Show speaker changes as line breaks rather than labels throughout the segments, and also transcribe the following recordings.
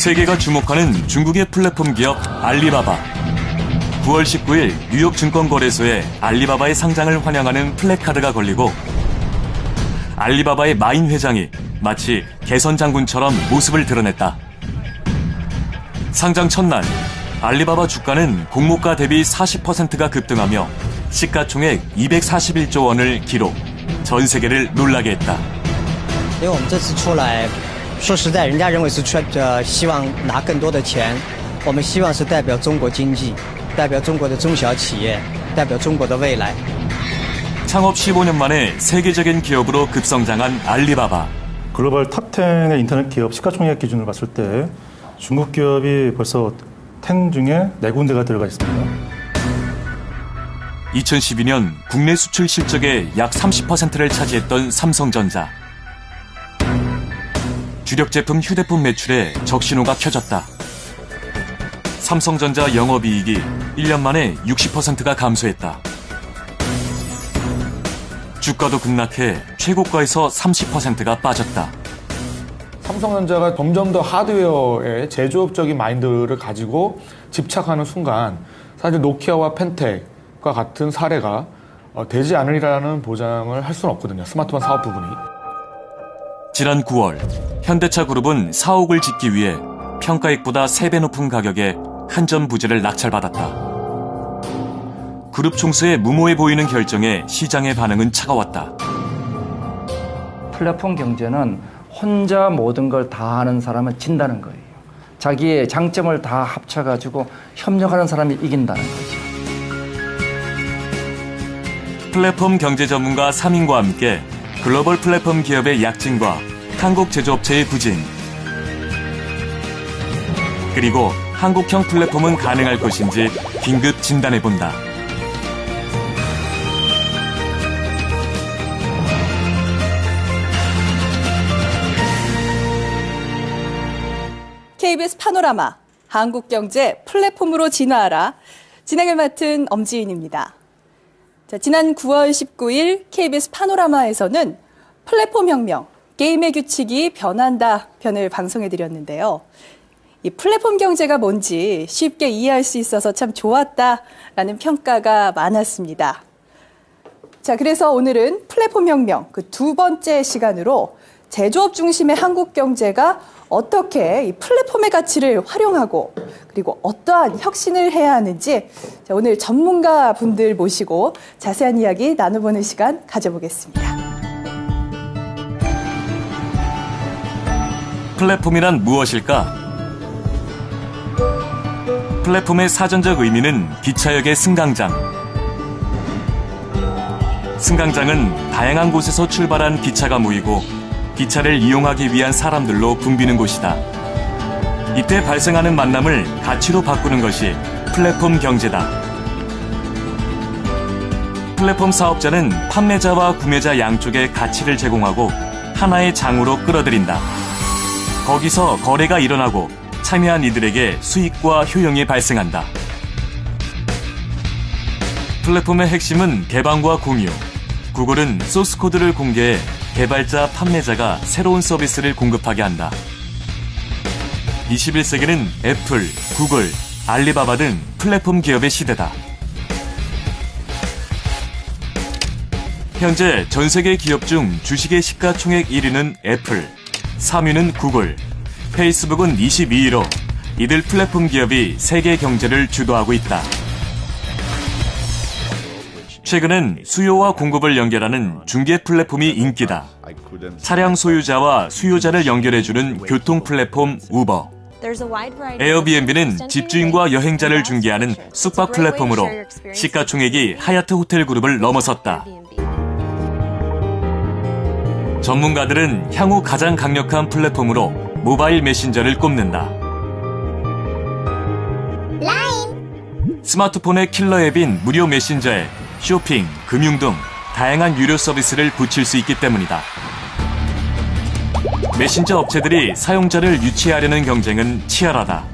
세계가 주목하는 중국의 플랫폼 기업 알리바바. 9월 19일 뉴욕 증권거래소에 알리바바의 상장을 환영하는 플래카드가 걸리고 알리바바의 마인 회장이 마치 개선 장군처럼 모습을 드러냈다. 상장 첫날 알리바바 주가는 공모가 대비 40%가 급등하며 시가총액 241조 원을 기록, 전 세계를 놀라게 했다.
因为我们这次出来，说实在，人家认为是希望拿更多的钱，我们希望是代表中国经济，代表中国的中小企业，代表中国的未来。
창업 15년 만에 세계적인 기업으로 급성장한 알리바바.
글로벌 탑10의 인터넷 기업 시가총액 기준으로 봤을 때 중국 기업이 벌써 10 중에 4군데가 들어가 있습니다.
2012년 국내 수출 실적의 약 30%를 차지했던 삼성전자. 주력 제품 휴대폰 매출에 적신호가 켜졌다. 삼성전자 영업이익이 1년 만에 60%가 감소했다. 주가도 급락해 최고가에서 30%가 빠졌다.
삼성전자가 점점 더 하드웨어의 제조업적인 마인드를 가지고 집착하는 순간 사실 노키아와 펜텍과 같은 사례가 되지 않으리라는 보장을 할 수는 없거든요. 스마트폰 사업 부분이.
지난 9월 현대차 그룹은 사옥을 짓기 위해 평가액보다 3배 높은 가격에 한전 부지를 낙찰받았다. 그룹 총수의 무모해 보이는 결정에 시장의 반응은 차가웠다.
플랫폼 경제는 혼자 모든 걸 다 하는 사람은 진다는 거예요. 자기의 장점을 다 합쳐가지고 협력하는 사람이 이긴다는 거죠.
플랫폼 경제 전문가 3인과 함께 글로벌 플랫폼 기업의 약진과 한국 제조업체의 부진, 그리고 한국형 플랫폼은 가능할 것인지 긴급 진단해본다.
KBS 파노라마, 한국경제 플랫폼으로 진화하라. 진행을 맡은 엄지인입니다. 자, 지난 9월 19일 KBS 파노라마에서는 플랫폼 혁명, 게임의 규칙이 변한다 편을 방송해드렸는데요. 이 플랫폼 경제가 뭔지 쉽게 이해할 수 있어서 참 좋았다라는 평가가 많았습니다. 자, 그래서 오늘은 플랫폼 혁명 그 두 번째 시간으로 제조업 중심의 한국 경제가 어떻게 이 플랫폼의 가치를 활용하고 그리고 어떠한 혁신을 해야 하는지 자, 오늘 전문가 분들 모시고 자세한 이야기 나눠보는 시간 가져보겠습니다.
플랫폼이란 무엇일까? 플랫폼의 사전적 의미는 기차역의 승강장. 승강장은 다양한 곳에서 출발한 기차가 모이고 기차를 이용하기 위한 사람들로 붐비는 곳이다. 이때 발생하는 만남을 가치로 바꾸는 것이 플랫폼 경제다. 플랫폼 사업자는 판매자와 구매자 양쪽에 가치를 제공하고 하나의 장으로 끌어들인다. 거기서 거래가 일어나고 참여한 이들에게 수익과 효용이 발생한다. 플랫폼의 핵심은 개방과 공유. 구글은 소스 코드를 공개해 개발자, 판매자가 새로운 서비스를 공급하게 한다. 21세기는 애플, 구글, 알리바바 등 플랫폼 기업의 시대다. 현재 전 세계 기업 중 주식의 시가총액 1위는 애플, 3위는 구글, 페이스북은 22위로 이들 플랫폼 기업이 세계 경제를 주도하고 있다. 최근엔 수요와 공급을 연결하는 중개 플랫폼이 인기다. 차량 소유자와 수요자를 연결해주는 교통 플랫폼 우버. 에어비앤비는 집주인과 여행자를 중개하는 숙박 플랫폼으로 시가총액이 하얏트 호텔 그룹을 넘어섰다. 전문가들은 향후 가장 강력한 플랫폼으로 모바일 메신저를 꼽는다. 스마트폰의 킬러 앱인 무료 메신저에 쇼핑, 금융 등 다양한 유료 서비스를 붙일 수 있기 때문이다. 메신저 업체들이 사용자를 유치하려는 경쟁은 치열하다.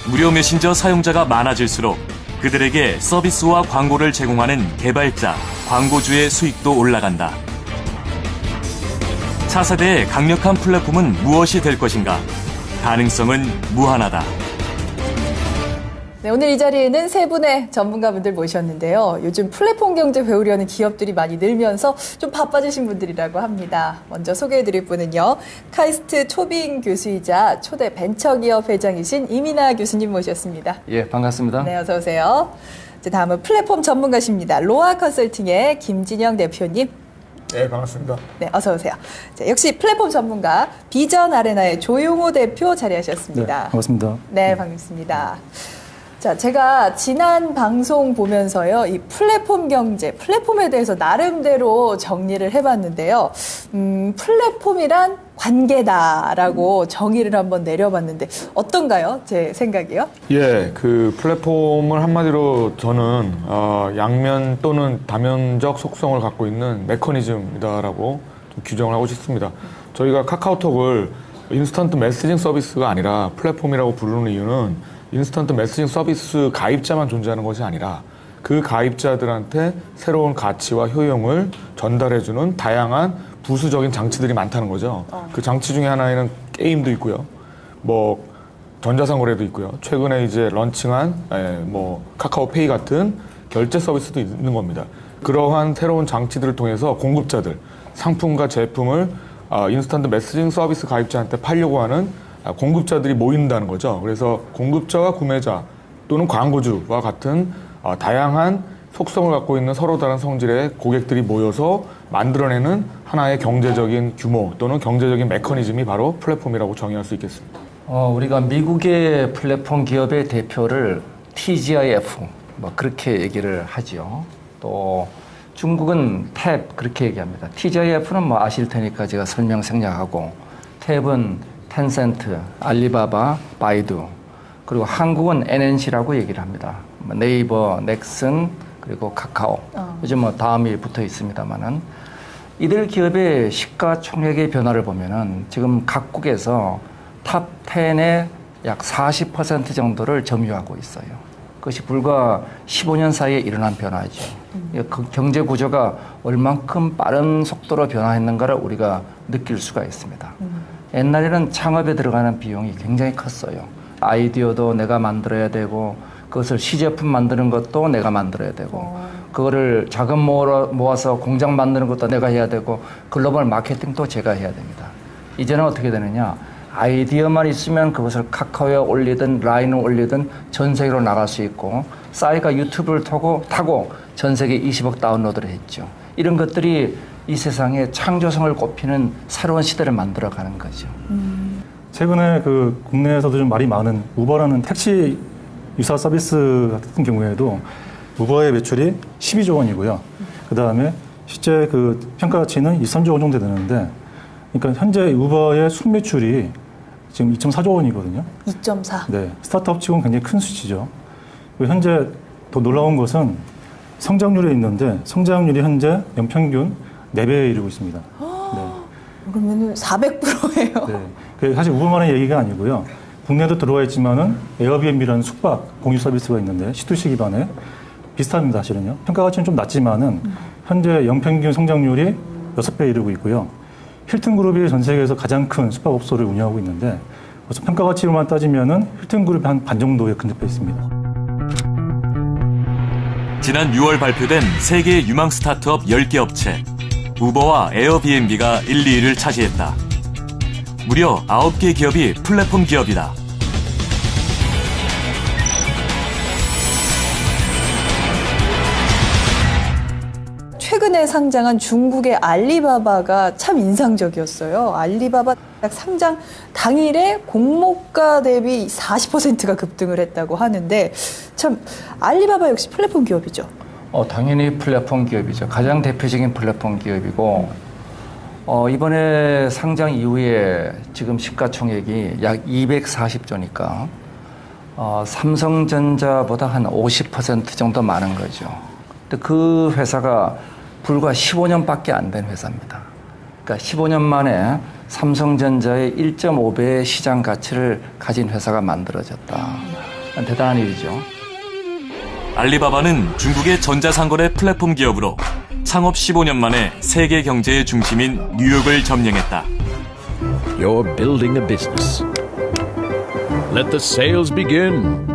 무료 메신저 사용자가 많아질수록 그들에게 서비스와 광고를 제공하는 개발자, 광고주의 수익도 올라간다. 차세대의 강력한 플랫폼은 무엇이 될 것인가? 가능성은 무한하다.
네, 오늘 이 자리에는 세 분의 전문가분들 모셨는데요. 요즘 플랫폼 경제 배우려는 기업들이 많이 늘면서 좀 바빠지신 분들이라고 합니다. 먼저 소개해드릴 분은요. 카이스트 초빙 교수이자 초대 벤처기업 회장이신 이민하 교수님 모셨습니다.
예, 반갑습니다.
네, 어서 오세요. 이제 다음은 플랫폼 전문가십니다. 로아 컨설팅의 김진영 대표님.
네, 반갑습니다.
네, 어서 오세요. 자, 역시 플랫폼 전문가 비전 아레나의 조용호 대표 자리하셨습니다.
네, 반갑습니다.
네, 반갑습니다. 자, 제가 지난 방송 보면서요, 이 플랫폼 경제, 플랫폼에 대해서 나름대로 정리를 해봤는데요. 플랫폼이란 관계다라고 정의를 한번 내려봤는데 어떤가요? 제 생각이요?
예, 그 플랫폼을 한마디로 저는 양면 또는 다면적 속성을 갖고 있는 메커니즘이다라고 좀 규정을 하고 싶습니다. 저희가 카카오톡을 인스턴트 메시징 서비스가 아니라 플랫폼이라고 부르는 이유는 인스턴트 메시징 서비스 가입자만 존재하는 것이 아니라 그 가입자들한테 새로운 가치와 효용을 전달해주는 다양한 부수적인 장치들이 많다는 거죠. 그 장치 중에 하나에는 게임도 있고요. 뭐 전자상거래도 있고요. 최근에 이제 런칭한 뭐 카카오페이 같은 결제 서비스도 있는 겁니다. 그러한 새로운 장치들을 통해서 공급자들, 상품과 제품을 인스턴트 메시징 서비스 가입자한테 팔려고 하는 공급자들이 모인다는 거죠. 그래서 공급자와 구매자 또는 광고주와 같은 다양한 속성을 갖고 있는 서로 다른 성질의 고객들이 모여서 만들어내는 하나의 경제적인 규모 또는 경제적인 메커니즘이 바로 플랫폼이라고 정의할 수 있겠습니다.
우리가 미국의 플랫폼 기업의 대표를 TGIF 뭐 그렇게 얘기를 하죠. 또 중국은 탭 그렇게 얘기합니다. TGIF는 뭐 아실 테니까 제가 설명 생략하고 탭은 텐센트, 알리바바, 바이두, 그리고 한국은 NNC라고 얘기를 합니다. 네이버, 넥슨, 그리고 카카오. 요즘 뭐 다음이 붙어 있습니다만은 이들 기업의 시가총액의 변화를 보면은 지금 각국에서 탑 10의 약 40% 정도를 점유하고 있어요. 그것이 불과 15년 사이에 일어난 변화죠. 그 경제 구조가 얼만큼 빠른 속도로 변화했는가를 우리가 느낄 수가 있습니다. 옛날에는 창업에 들어가는 비용이 굉장히 컸어요. 아이디어도 내가 만들어야 되고 그것을 시제품 만드는 것도 내가 만들어야 되고 그거를 자금 모아서 공장 만드는 것도 내가 해야 되고 글로벌 마케팅도 제가 해야 됩니다. 이제는 어떻게 되느냐. 아이디어만 있으면 그것을 카카오에 올리든 라인을 올리든 전 세계로 나갈 수 있고 싸이가 유튜브를 타고 전 세계 20억 다운로드를 했죠. 이런 것들이 이 세상에 창조성을 꼽히는 새로운 시대를 만들어가는 거죠.
최근에 그 국내에서도 좀 말이 많은 우버라는 택시 유사 서비스 같은 경우에도 우버의 매출이 12조 원이고요. 그 다음에 실제 그 평가 가치는 2,3조 원 정도 되는데, 그러니까 현재 우버의 순매출이 지금 2.4조 원이거든요.
2.4.
네, 스타트업 치고는 굉장히 큰 수치죠. 그리고 현재 더 놀라운 것은 성장률에 있는데 성장률이 현재 연평균 4배에 이르고 있습니다. 네.
그러면 400%예요.
네. 그 사실 우버만의 얘기가 아니고요. 국내도 들어와 있지만은 에어비앤비라는 숙박 공유 서비스가 있는데 C2C 기반의 비슷합니다, 사실은요. 평가 가치는 좀 낮지만은 현재 연평균 성장률이 6배에 이르고 있고요. 힐튼 그룹이 전 세계에서 가장 큰 숙박업소를 운영하고 있는데 평가 가치로만 따지면은 힐튼 그룹이 한 반 정도에 근접해 있습니다.
지난 6월 발표된 세계 유망 스타트업 10개 업체. 우버와 에어비앤비가 1, 2위를 차지했다. 무려 9개 기업이 플랫폼 기업이다.
최근에 상장한 중국의 알리바바가 참 인상적이었어요. 알리바바 상장 당일에 공모가 대비 40%가 급등을 했다고 하는데 참 알리바바 역시 플랫폼 기업이죠.
당연히 플랫폼 기업이죠. 가장 대표적인 플랫폼 기업이고 이번에 상장 이후에 지금 시가총액이 약 240조니까 삼성전자보다 한 50% 정도 많은 거죠. 근데 그 회사가 불과 15년밖에 안 된 회사입니다. 그러니까 15년 만에 삼성전자의 1.5배의 시장 가치를 가진 회사가 만들어졌다. 대단한 일이죠.
알리바바는 중국의 전자상거래 플랫폼 기업으로 창업 15년 만에 세계 경제의 중심인 뉴욕을 점령했다.
You're building a business. Let the sales begin.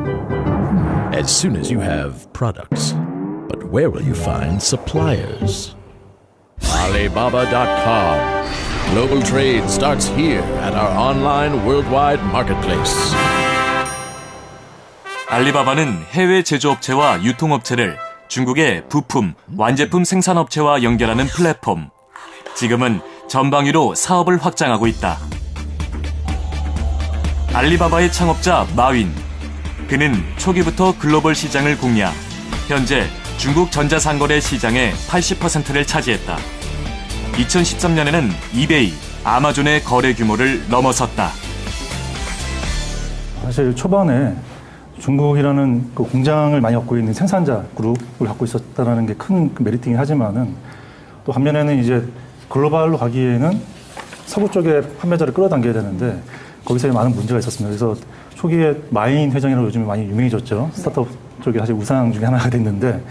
As soon as you have products. But where will you find suppliers? Alibaba.com. Global trade starts here at our online worldwide marketplace.
알리바바는 해외 제조업체와 유통업체를 중국의 부품, 완제품 생산업체와 연결하는 플랫폼. 지금은 전방위로 사업을 확장하고 있다. 알리바바의 창업자 마윈. 그는 초기부터 글로벌 시장을 공략. 현재 중국 전자상거래 시장의 80%를 차지했다. 2013년에는 이베이, 아마존의 거래 규모를 넘어섰다.
사실 초반에 중국이라는 그 공장을 많이 갖고 있는 생산자 그룹을 갖고 있었다는 게 큰 메리트이긴 하지만은 또 반면에는 이제 글로벌로 가기에는 서구 쪽에 판매자를 끌어당겨야 되는데 거기서 많은 문제가 있었습니다. 그래서 초기에 마인 회장이라고 요즘에 많이 유명해졌죠. 스타트업 쪽에 사실 우상 중에 하나가 됐는데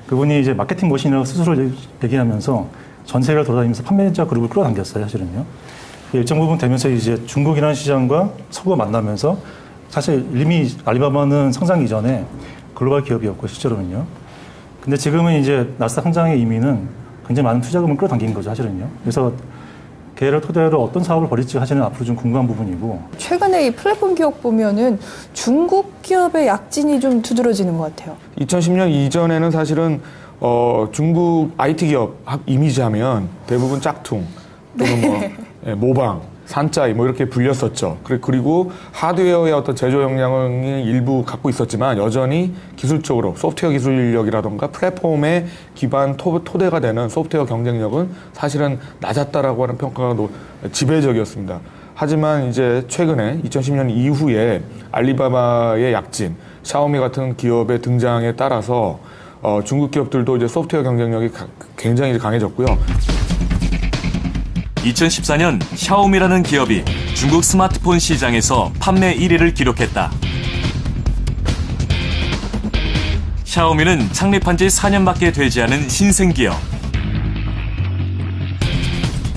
그분이 이제 마케팅 머신이라고 스스로 얘기하면서 전 세계를 돌아다니면서 판매자 그룹을 끌어당겼어요, 사실은요. 일정 부분 되면서 이제 중국이라는 시장과 서구가 만나면서 사실 이미 알리바바는 상장 이전에 글로벌 기업이었고 실제로는요. 근데 지금은 이제 나스닥 상장의 의미는 굉장히 많은 투자금을 끌어당긴 거죠, 사실은요. 그래서 걔를 토대로 어떤 사업을 벌일지 사실은 앞으로 좀 궁금한 부분이고.
최근에 이 플랫폼 기업 보면은 중국 기업의 약진이 좀 두드러지는 것 같아요.
2010년 이전에는 사실은 중국 IT 기업 이미지 하면 대부분 짝퉁 또는 뭐 모방, 산짜이 뭐 이렇게 불렸었죠. 그리고 하드웨어의 어떤 제조 역량을 일부 갖고 있었지만 여전히 기술적으로 소프트웨어 기술력이라던가 플랫폼의 기반 토대가 되는 소프트웨어 경쟁력은 사실은 낮았다라고 하는 평가가 지배적이었습니다. 하지만 이제 최근에 2010년 이후에 알리바바의 약진, 샤오미 같은 기업의 등장에 따라서 중국 기업들도 이제 소프트웨어 경쟁력이 굉장히 강해졌고요.
2014년 샤오미라는 기업이 중국 스마트폰 시장에서 판매 1위를 기록했다. 샤오미는 창립한 지 4년밖에 되지 않은 신생기업.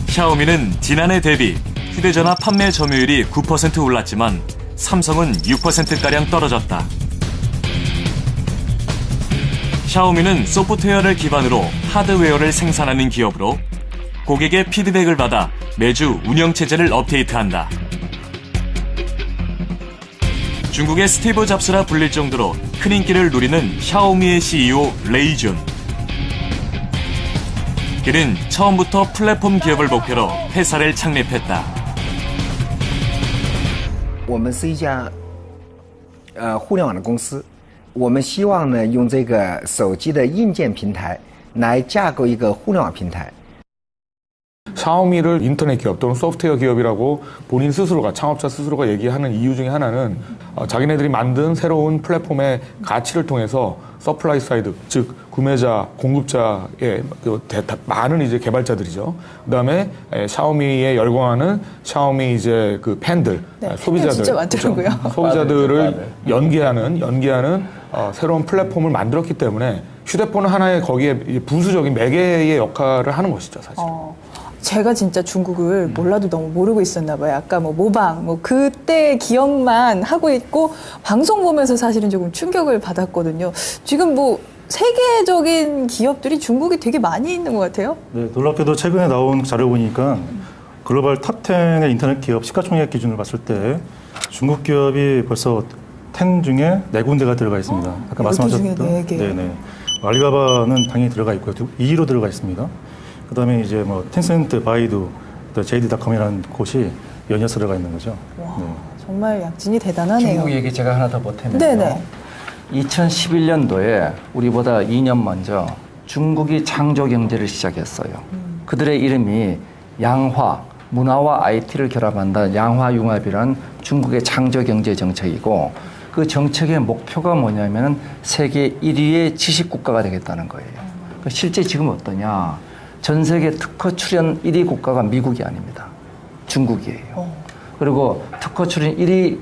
샤오미는 지난해 대비 휴대전화 판매 점유율이 9% 올랐지만 삼성은 6%가량 떨어졌다. 샤오미는 소프트웨어를 기반으로 하드웨어를 생산하는 기업으로 고객의 피드백을 받아 매주 운영체제를 업데이트한다. 중국의 스티브 잡스라 불릴 정도로 큰 인기를 누리는 샤오미의 CEO 레이준. 그는 처음부터 플랫폼 기업을 목표로 회사를 창립했다.
我们是一家互联网的公司，我们希望呢用这个手机的硬件平台来架构一个互联网平台。
샤오미를 인터넷 기업 또는 소프트웨어 기업이라고 본인 스스로가 창업자 스스로가 얘기하는 이유 중에 하나는 자기네들이 만든 새로운 플랫폼의 가치를 통해서 서플라이 사이드 즉 구매자 공급자의 많은 이제 개발자들이죠. 그다음에 샤오미에 열광하는 샤오미 이제 그 팬들 소비자들
진짜 많더라고요.
그렇죠? 소비자들을 연계하는 새로운 플랫폼을 만들었기 때문에 휴대폰은 하나의 거기에 부수적인 매개의 역할을 하는 것이죠, 사실.
제가 진짜 중국을 몰라도 너무 모르고 있었나 봐요. 아까 뭐 모방, 뭐 그때 기억만 하고 있고 방송 보면서 사실은 조금 충격을 받았거든요. 지금 뭐 세계적인 기업들이 중국에 되게 많이 있는 것 같아요.
네, 놀랍게도 최근에 나온 자료 보니까 글로벌 탑 10의 인터넷 기업 시가총액 기준을 봤을 때 중국 기업이 벌써 10 중에 4군데가 들어가 있습니다. 아까 말씀하셨던
중에 4개.
네네. 알리바바는 당연히 들어가 있고요. 2위로 들어가 있습니다. 그다음에 이제 뭐 텐센트, 바이두, 또 JD.com이라는 곳이 연이어서 들어가 있는 거죠.
와,
네.
정말 약진이 대단하네요.
중국 얘기 제가 하나 더 보태면요.
네네.
2011년도에 우리보다 2년 먼저 중국이 창조 경제를 시작했어요. 그들의 이름이 양화, 문화와 IT를 결합한다 양화융합이라는 중국의 창조 경제 정책이고 그 정책의 목표가 뭐냐면 세계 1위의 지식국가가 되겠다는 거예요. 실제 지금 어떠냐? 전 세계 특허 출연 1위 국가가 미국이 아닙니다. 중국이에요. 그리고 특허 출연 1위